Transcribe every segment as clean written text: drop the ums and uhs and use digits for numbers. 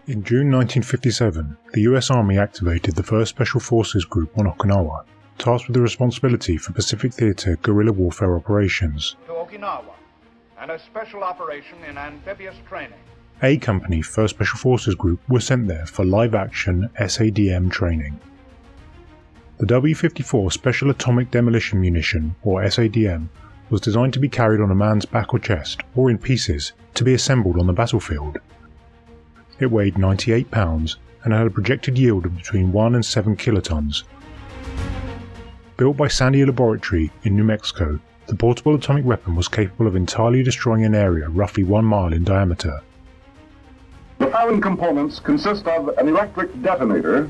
In June 1957, the US Army activated the 1st Special Forces Group on Okinawa, tasked with the responsibility for Pacific Theater guerrilla warfare operations. To Okinawa, and a special operation in amphibious training. A Company 1st Special Forces Group was sent there for live-action SADM training. The W-54 Special Atomic Demolition Munition, or SADM, was designed to be carried on a man's back or chest, or in pieces, to be assembled on the battlefield. It weighed 98 pounds and had a projected yield of between 1 and 7 kilotons. Built by Sandia Laboratory in New Mexico, the portable atomic weapon was capable of entirely destroying an area roughly 1 mile in diameter. The following components consist of an electric detonator,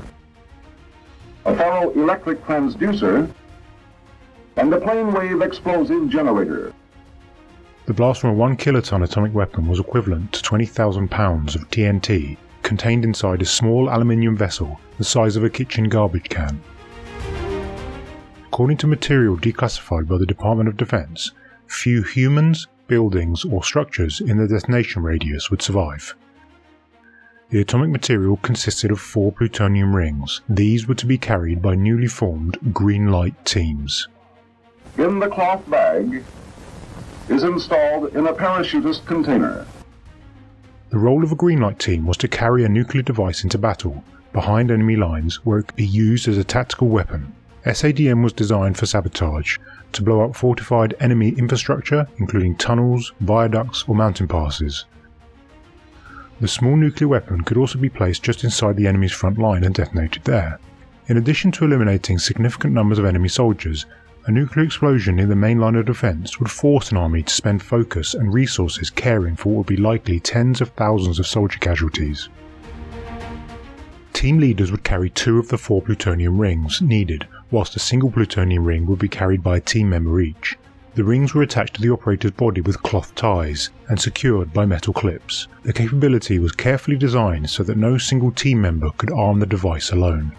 a ferroelectric transducer, and a plane wave explosive generator. The blast from a 1 kiloton atomic weapon was equivalent to 20,000 pounds of TNT contained inside a small aluminium vessel the size of a kitchen garbage can. According to material declassified by the Department of Defense, few humans, buildings or structures in the detonation radius would survive. The atomic material consisted of 4 plutonium rings. These were to be carried by newly formed green light teams. In the cloth bag is installed in a parachutist container. The role of a green light team was to carry a nuclear device into battle, behind enemy lines where it could be used as a tactical weapon. SADM was designed for sabotage, to blow up fortified enemy infrastructure, including tunnels, viaducts or mountain passes. The small nuclear weapon could also be placed just inside the enemy's front line and detonated there. In addition to eliminating significant numbers of enemy soldiers, a nuclear explosion in the main line of defence would force an army to spend focus and resources caring for what would be likely tens of thousands of soldier casualties. Team leaders would carry 2 of the 4 plutonium rings needed, whilst a single plutonium ring would be carried by a team member each. The rings were attached to the operator's body with cloth ties and secured by metal clips. The capability was carefully designed so that no single team member could arm the device alone.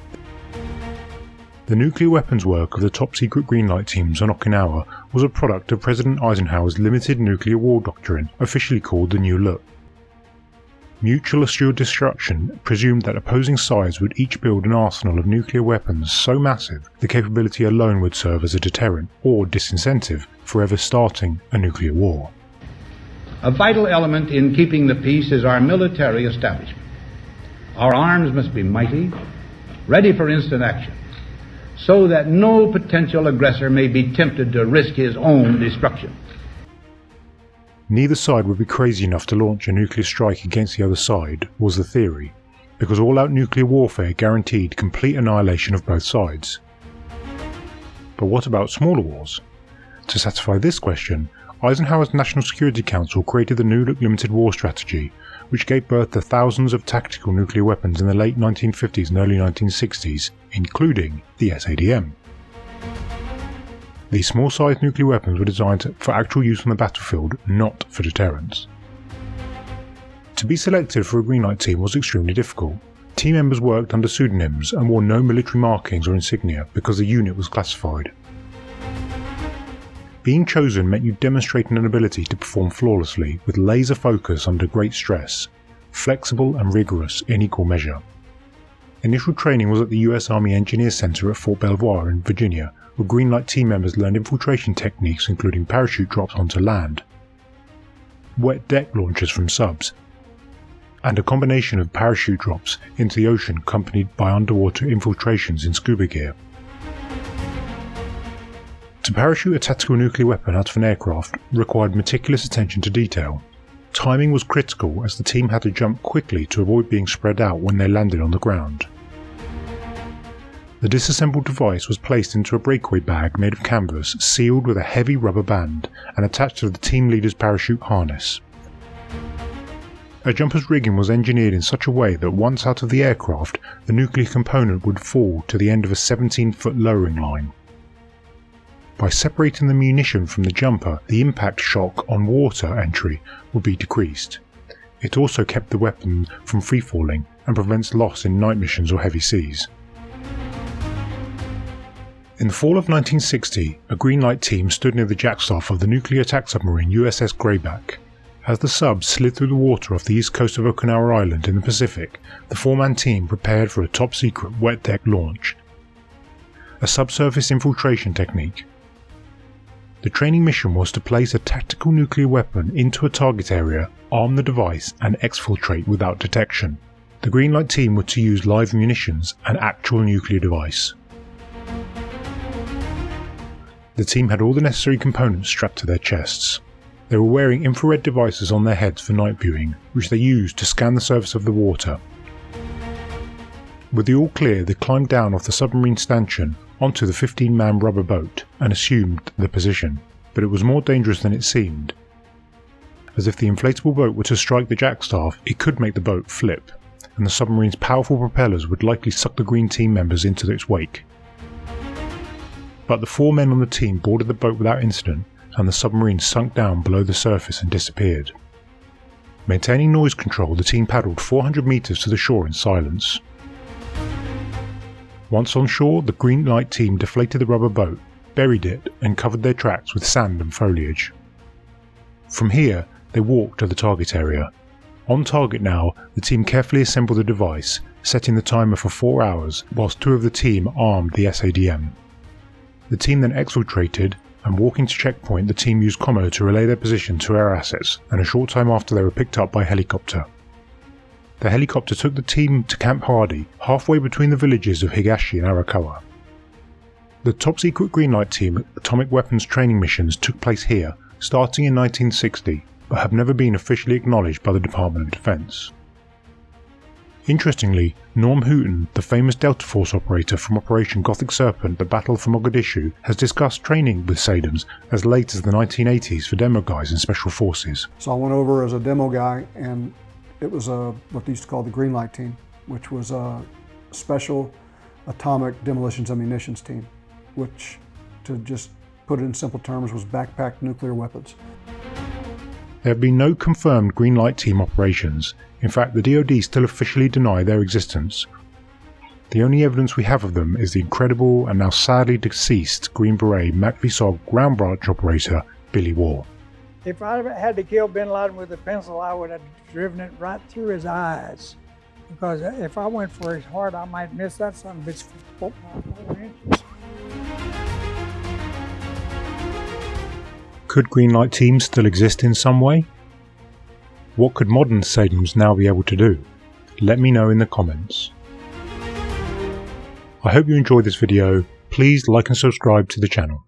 The nuclear weapons work of the top-secret Greenlight teams on Okinawa was a product of President Eisenhower's limited nuclear war doctrine, officially called the New Look. Mutual assured destruction presumed that opposing sides would each build an arsenal of nuclear weapons so massive the capability alone would serve as a deterrent or disincentive for ever starting a nuclear war. A vital element in keeping the peace is our military establishment. Our arms must be mighty, ready for instant action, so that no potential aggressor may be tempted to risk his own destruction. Neither side would be crazy enough to launch a nuclear strike against the other side, was the theory, because all-out nuclear warfare guaranteed complete annihilation of both sides. But what about smaller wars? To satisfy this question, Eisenhower's National Security Council created the New Look Limited War Strategy, which gave birth to thousands of tactical nuclear weapons in the late 1950s and early 1960s, including the SADM. These small-sized nuclear weapons were designed for actual use on the battlefield, not for deterrence. To be selected for a Greenlight team was extremely difficult. Team members worked under pseudonyms and wore no military markings or insignia because the unit was classified. Being chosen meant you demonstrated an ability to perform flawlessly with laser focus under great stress, flexible and rigorous in equal measure. Initial training was at the US Army Engineer Center at Fort Belvoir in Virginia, where Greenlight team members learned infiltration techniques including parachute drops onto land, wet deck launches from subs, and a combination of parachute drops into the ocean accompanied by underwater infiltrations in scuba gear. To parachute a tactical nuclear weapon out of an aircraft required meticulous attention to detail. Timing was critical as the team had to jump quickly to avoid being spread out when they landed on the ground. The disassembled device was placed into a breakaway bag made of canvas sealed with a heavy rubber band and attached to the team leader's parachute harness. A jumper's rigging was engineered in such a way that once out of the aircraft, the nuclear component would fall to the end of a 17-foot lowering line. By separating the munition from the jumper, the impact shock on water entry would be decreased. It also kept the weapon from free-falling and prevents loss in night missions or heavy seas. In the fall of 1960, a Greenlight team stood near the jackstaff of the nuclear attack submarine USS Greyback. As the sub slid through the water off the east coast of Okinawa Island in the Pacific, the 4-man team prepared for a top-secret wet deck launch, a subsurface infiltration technique. The training mission was to place a tactical nuclear weapon into a target area, arm the device and exfiltrate without detection. The green light team were to use live munitions, an actual nuclear device. The team had all the necessary components strapped to their chests. They were wearing infrared devices on their heads for night viewing, which they used to scan the surface of the water. With the all clear, they climbed down off the submarine stanchion onto the 15-man rubber boat and assumed the position, but it was more dangerous than it seemed, as if the inflatable boat were to strike the jackstaff, it could make the boat flip, and the submarine's powerful propellers would likely suck the green team members into its wake. But the 4 men on the team boarded the boat without incident, and the submarine sunk down below the surface and disappeared. Maintaining noise control, the team paddled 400 meters to the shore in silence. Once on shore, the green light team deflated the rubber boat, buried it, and covered their tracks with sand and foliage. From here, they walked to the target area. On target now, the team carefully assembled the device, setting the timer for 4 hours, whilst 2 of the team armed the SADM. The team then exfiltrated, and walking to checkpoint, the team used commo to relay their position to air assets, and a short time after they were picked up by helicopter. The helicopter took the team to Camp Hardy, halfway between the villages of Higashi and Arakawa. The top-secret Greenlight Team atomic weapons training missions took place here, starting in 1960, but have never been officially acknowledged by the Department of Defense. Interestingly, Norm Hooten, the famous Delta Force operator from Operation Gothic Serpent, the Battle for Mogadishu, has discussed training with SADMs as late as the 1980s for demo guys in Special Forces. So I went over as a demo guy, and it was what they used to call the Greenlight Team, which was a special atomic demolitions and munitions team, which, to just put it in simple terms, was backpacked nuclear weapons. There have been no confirmed Greenlight Team operations. In fact, the DoD still officially deny their existence. The only evidence we have of them is the incredible and now sadly deceased Green Beret MACV-SOG ground branch operator Billy Waugh. If I had to kill bin Laden with a pencil, I would have driven it right through his eyes. Because if I went for his heart, I might miss that son of a bitch for 4 inches. Could Greenlight Teams still exist in some way? What could modern SADMs now be able to do? Let me know in the comments. I hope you enjoyed this video. Please like and subscribe to the channel.